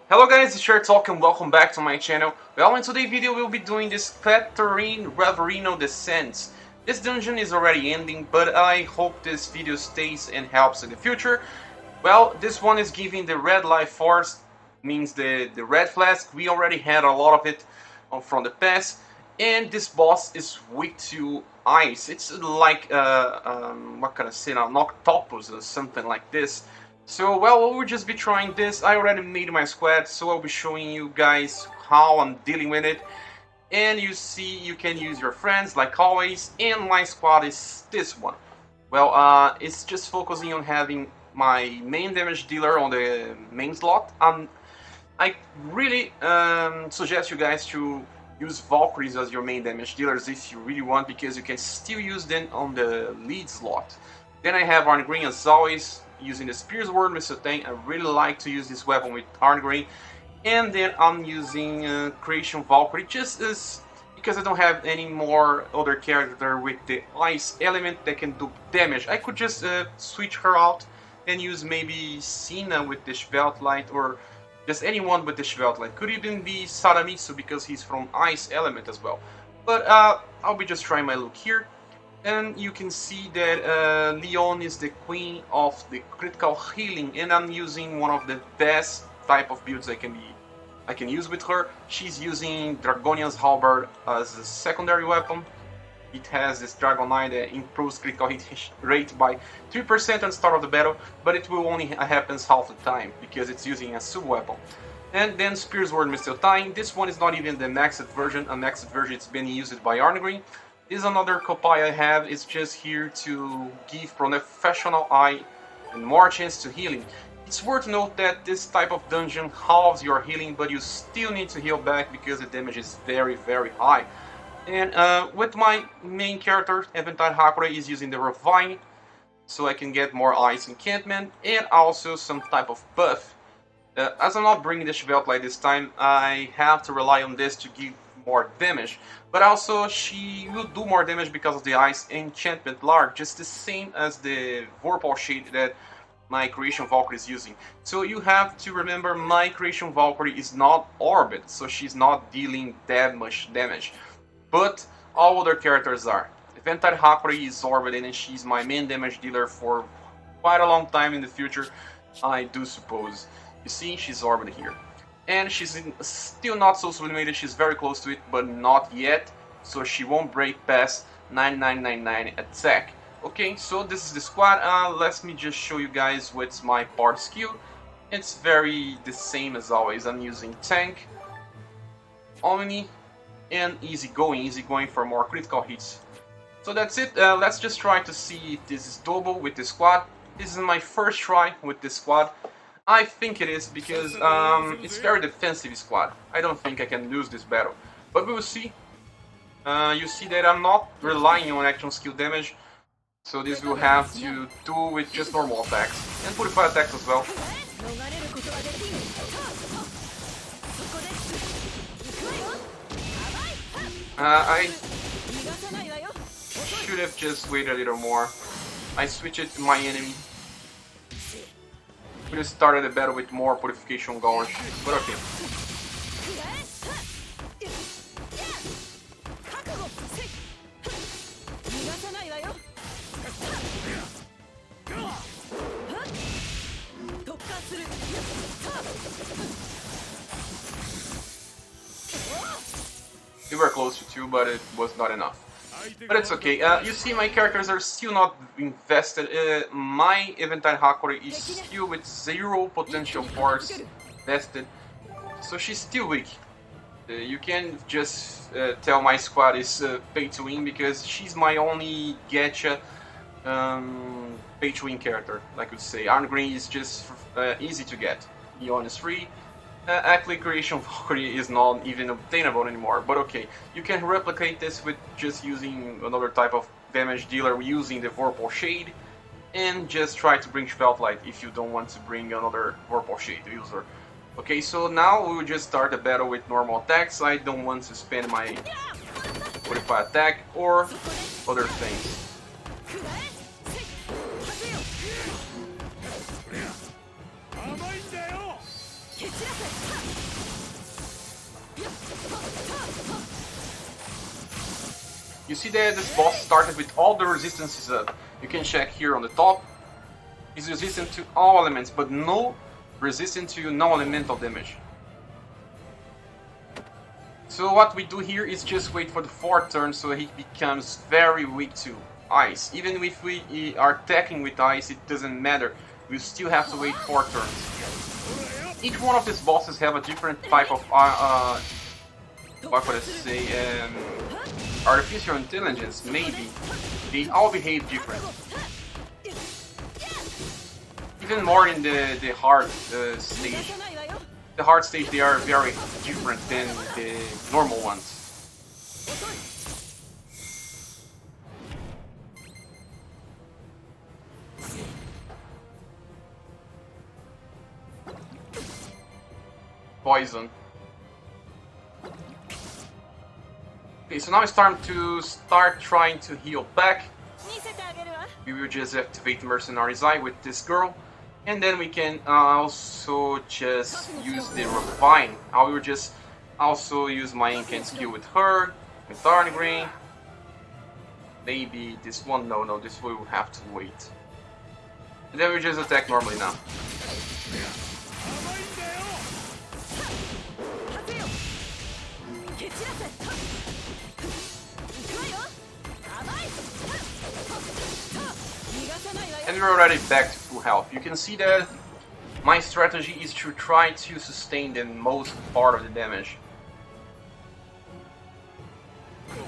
Hello guys, it's ScherBR and welcome back to my channel. Well, in today's video we'll be doing this Clatere Revereno Descent. This dungeon is already ending, but I hope this video stays and helps in the future. Well, this one is giving the red life force, means the red flask. We already had a lot of it from the past, and this boss is weak to ice. It's like, what can I say now, Noctopus or something like this. So, well, we'll just be trying this. I already made my squad, so I'll be showing you guys how I'm dealing with it. And you see, you can use your friends, like always, and my squad is this one. Well, it's just focusing on having my main damage dealer on the main slot. I really suggest you guys to use Valkyries as your main damage dealers if you really want, because you can still use them on the lead slot. Then I have Iron Green as always, using the Spear's Word Mistletoe. I really like to use this weapon with Iron Green. And then I'm using Creation Valkyrie just as because I don't have any more other character with the ice element that can do damage. I could just switch her out and use maybe Sina with the Schwertlight, or just anyone with the Schwertlight. Could even be Sadamitsu because he's from ice element as well. But I'll be just trying my luck here. And you can see that Leon is the queen of the critical healing, and I'm using one of the best type of builds I can use with her. She's using Dragonian's Halberd as a secondary weapon. It has this Dragon Eye that improves critical hit rate by 3% at the start of the battle, but it will only happen half the time because it's using a sub-weapon. And then Spear's Word Mistletoe. This one is not even the maxed version. A maxed version it's been used by Iron Green. This is another copy I have. It's just here to give professional eye and more chance to healing. It's worth to note that this type of dungeon halves your healing, but you still need to heal back because the damage is very high. And with my main character, Eventide Hakurei is using the Refine, so I can get more ice enchantment and also some type of buff. As I'm not bringing the Schwertlight this time, I have to rely on this to give more damage, but also she will do more damage because of the ice enchantment lark, just the same as the Vorpal Shade that my Creation Valkyrie is using. So you have to remember my Creation Valkyrie is not Orbit, so she's not dealing that much damage, but all other characters are. Eventide Hakurei is Orbit, and she's my main damage dealer for quite a long time in the future, I do suppose. You see, she's Orbit here. And she's still not so sublimated, she's very close to it, but not yet, so she won't break past 9999 attack. Okay, so this is the squad. Let me just show you guys what's my part skill. It's very the same as always. I'm using Tank, Omni, and Easy going for more critical hits. So that's it. Let's just try to see if this is doable with the squad. This is my first try with this squad. I think it is because it's very defensive squad. I don't think I can lose this battle, but we will see. You see that I'm not relying on action skill damage, so this will have to do with just normal attacks and purify attacks as well. I should have just waited a little more. I switched it to my enemy. We just started the battle with more purification gouge, but okay. We were close to 2, but it was not enough. But it's okay. You see, my characters are still not invested. My Eventide Hakurei is still with 0 potential force vested, so she's still weak. You can just tell my squad is pay to win because she's my only gacha pay to win character, I could say. Iron Green is just easy to get. Leon is free. Actually, Creation Valkyrie is not even obtainable anymore, but okay. You can replicate this with just using another type of damage dealer using the Vorpal Shade, and just try to bring Schwertlight if you don't want to bring another Vorpal Shade user. Okay, so now we will just start the battle with normal attacks. I don't want to spend my Purify attack or other things. You see that this boss started with all the resistances up. You can check here on the top. He's resistant to all elements, but no resistant to non-elemental damage. So what we do here is just wait for the 4th turn so he becomes very weak to ice. Even if we are attacking with ice, it doesn't matter. We still have to wait 4 turns. Each one of these bosses have a different type of what could I say, artificial intelligence, maybe. They all behave different. Even more in the hard stage. The hard stage, they are very different than the normal ones. Poison. Okay, so now it's time to start trying to heal back. We will just activate Mercenary's Eye with this girl. And then we can also just use the Refine. I will just also use my Incant skill with her, with Tardigrade. Maybe this one, no, this will have to wait. And then we just attack normally now. And we're already back to full health. You can see that my strategy is to try to sustain the most part of the damage.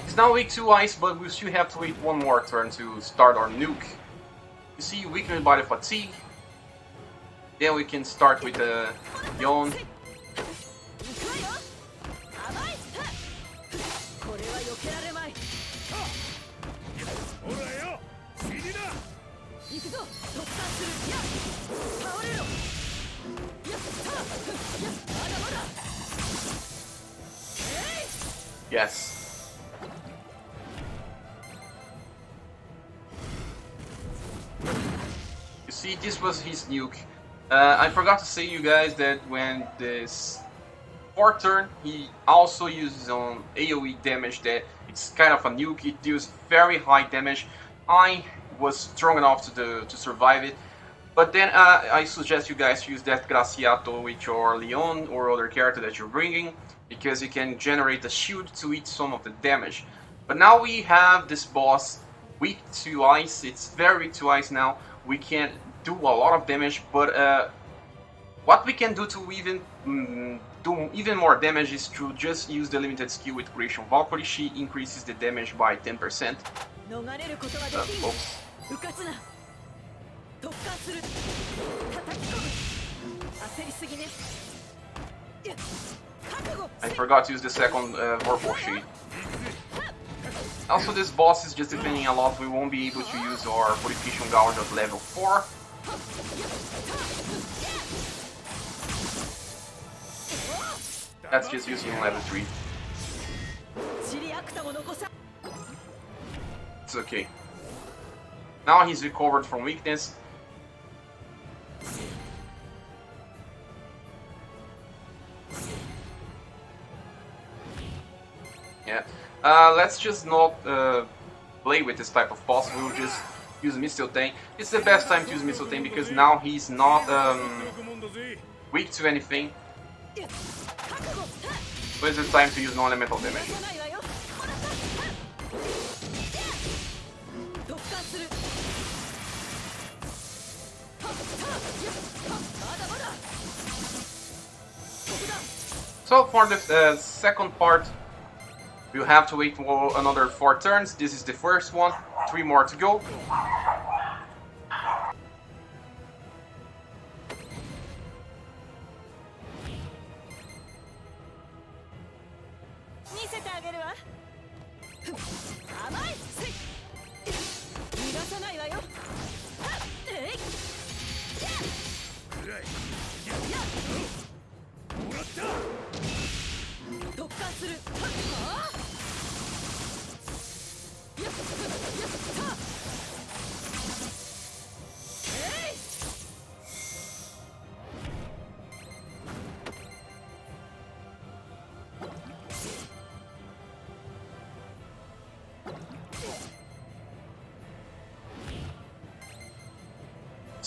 It's now weak to ice, but we still have to wait one more turn to start our nuke. You see, weakened by the fatigue. Then we can start with the Yon. Yes. You see, this was his nuke. I forgot to say you guys that when this 4th turn, he also uses on AoE damage that it's kind of a nuke. It deals very high damage. I was strong enough to survive it. But then I suggest you guys use that Graciato with your Leon or other character that you're bringing, because you can generate a shield to eat some of the damage. But now we have this boss weak to ice. It's very weak to ice now. We can do a lot of damage, but what we can do to even do even more damage is to just use the limited skill with Creation Valkyrie. She increases the damage by 10%. Oops. I forgot to use the second Vorpal Shade. Also, this boss is just defending a lot. We won't be able to use our Purification Gouge at level 4. That's just using level 3. It's okay. Now he's recovered from weakness. Yeah. Let's just not play with this type of boss. We'll just use Missile Tank. It's the best time to use Missile Tank because now he's not weak to anything. So it's the time to use non-elemental damage. So for the second part, we'll have to wait for another 4 turns. This is the first one, 3 more to go.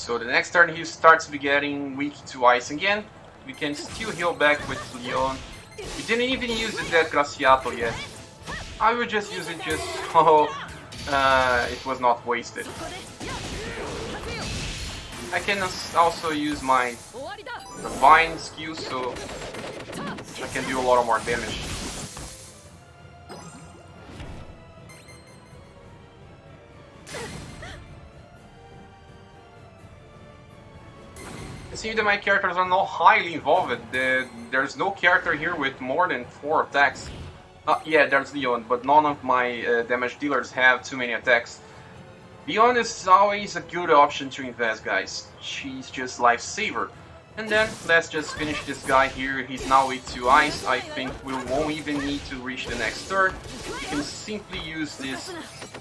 So the next turn he starts to be getting weak to ice again. We can still heal back with Leon. We didn't even use the Dead Glaciato yet. I will just use it just so it was not wasted. I can also use my Divine skill, so I can do a lot more damage. It seems that my characters are not highly involved. There's no character here with more than 4 attacks. Yeah, there's Leon, but none of my damage dealers have too many attacks. Leon is always a good option to invest, guys. She's just lifesaver. And then let's just finish this guy here. He's now weak to ice. I think we won't even need to reach the next turn. We can simply use this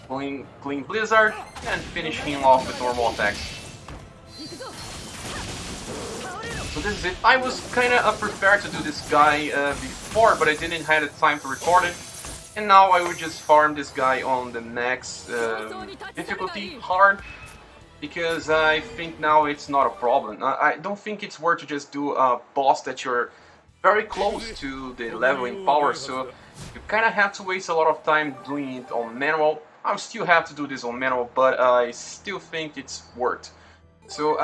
Clean Blizzard and finish him off with normal attacks. So this is it. I was kinda prepared to do this guy before, but I didn't have the time to record it. And now I will just farm this guy on the next difficulty, hard, because I think now it's not a problem. I don't think it's worth to just do a boss that you're very close to the level in power, so you kinda have to waste a lot of time doing it on manual. I'll still have to do this on manual, but I still think it's worth. So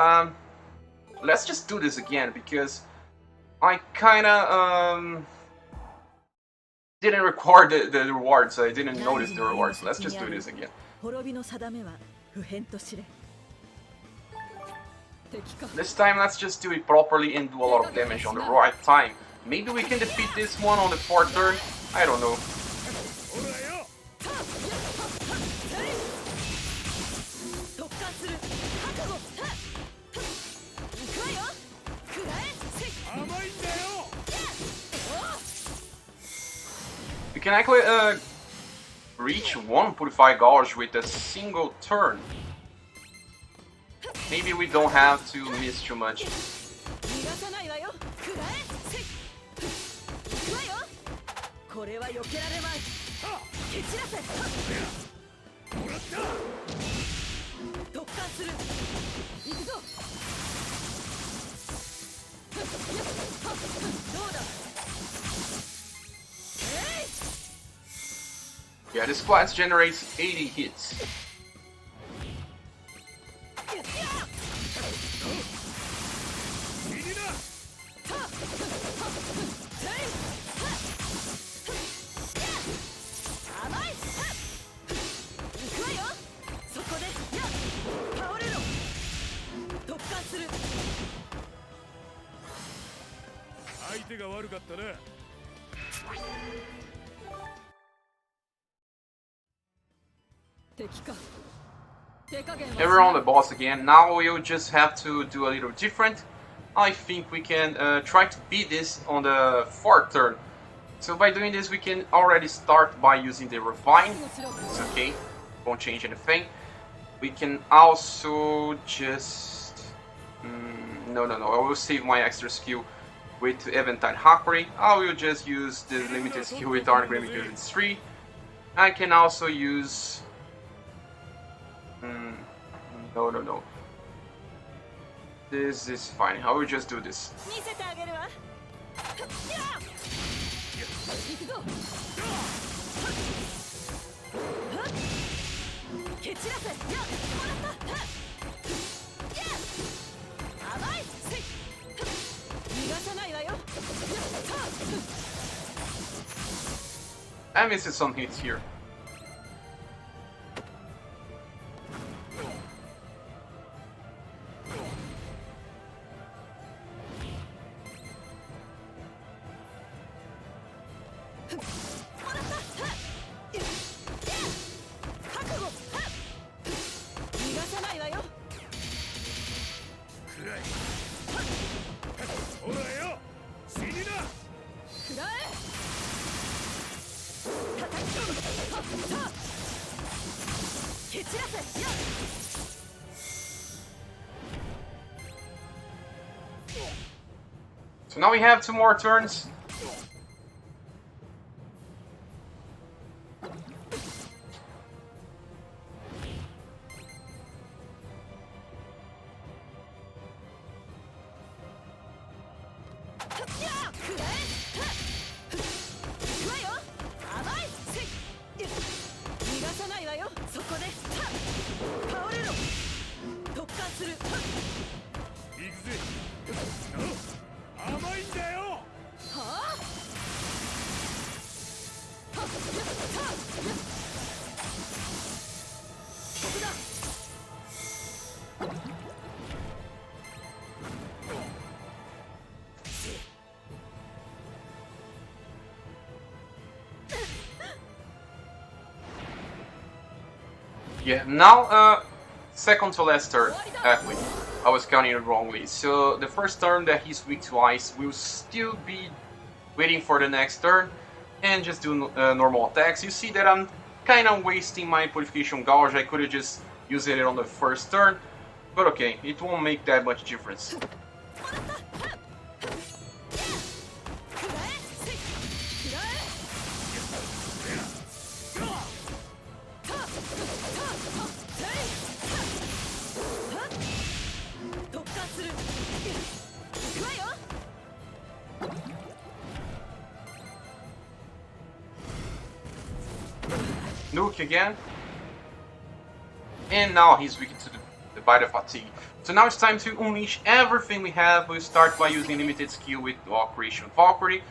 let's just do this again, because I kinda didn't record the rewards. I didn't notice the rewards. Let's just do this again. This time let's just do it properly and do a lot of damage on the right time. Maybe we can defeat this one on the 4th turn. I don't know. We can actually reach 1 Purify Gouge with a single turn. Maybe we don't have to miss too much. Yeah, this class generates 80 hits. And we're on the boss again. Now we'll just have to do a little different. I think we can try to beat this on the 4th turn. So by doing this we can already start by using the Refine. It's okay, won't change anything. We can also just... no, I will save my extra skill with Eventide Hakurei. I will just use the limited skill with Arngrim because it's 3. I can also use... No. This is fine. I will just do this. I missed some hits here. So now we have 2 more turns. Yeah, now, second to last turn, actually. I was counting it wrongly. So the first turn that he's weak to ice, will still be waiting for the next turn and just do normal attacks. You see that I'm kind of wasting my Purification Gouge. I could have just used it on the first turn, but okay, it won't make that much difference. Nuke again. And now he's weak to the Bite of Fatigue. So now it's time to unleash everything we have. We'll start by using limited skill with Creation Valkyrie.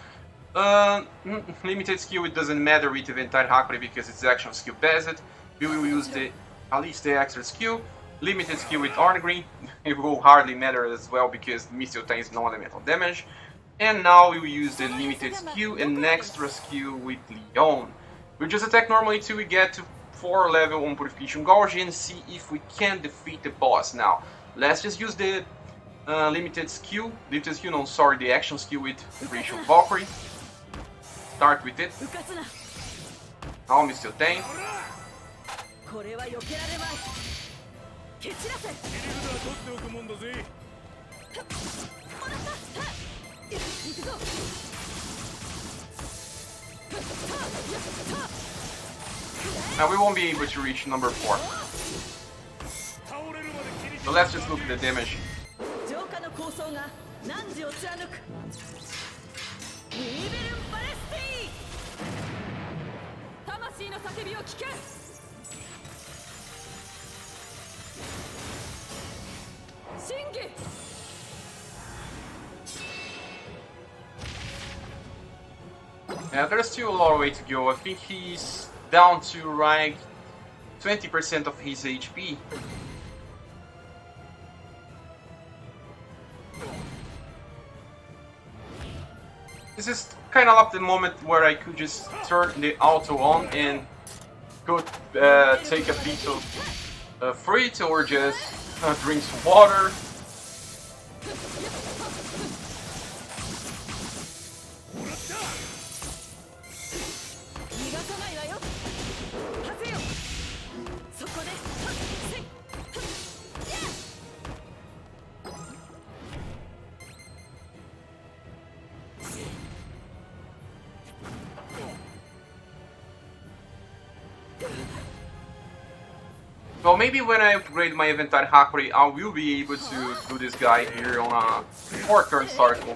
Limited skill, it doesn't matter with Eventide Hakurei because it's action skill based. We will use at least the extra skill. Limited skill with Orngreen. It will hardly matter as well because Missile Time is non-elemental damage. And now we will use the limited skill and extra skill with Leon. We'll just attack normally till we get to 4 level on Purification Gouge and see if we can defeat the boss. Now, let's just use the the action skill with Creation Valkyrie. Start with it. Now Missile Time. Now we won't be able to reach number 4. So let's just look at the damage. Yeah, there's still a lot of way to go. I think he's down to like 20% of his HP. This is kind of like the moment where I could just turn the auto on and go take a piece of fruit or just drink some water. Well, maybe when I upgrade my Eventide Hakurei, I will be able to do this guy here on a 4-turn cycle.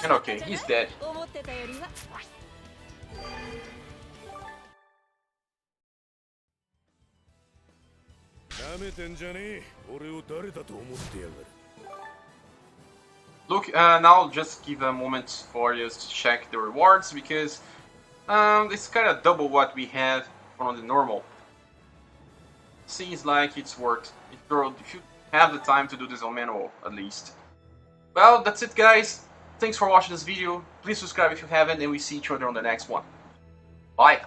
And okay, he's dead. Look, now just give a moment for you to check the rewards because it's kind of double what we have on the normal. Seems like it's worked. If you have the time to do this on manual, at least. Well, that's it, guys. Thanks for watching this video. Please subscribe if you haven't, and we see each other on the next one. Bye.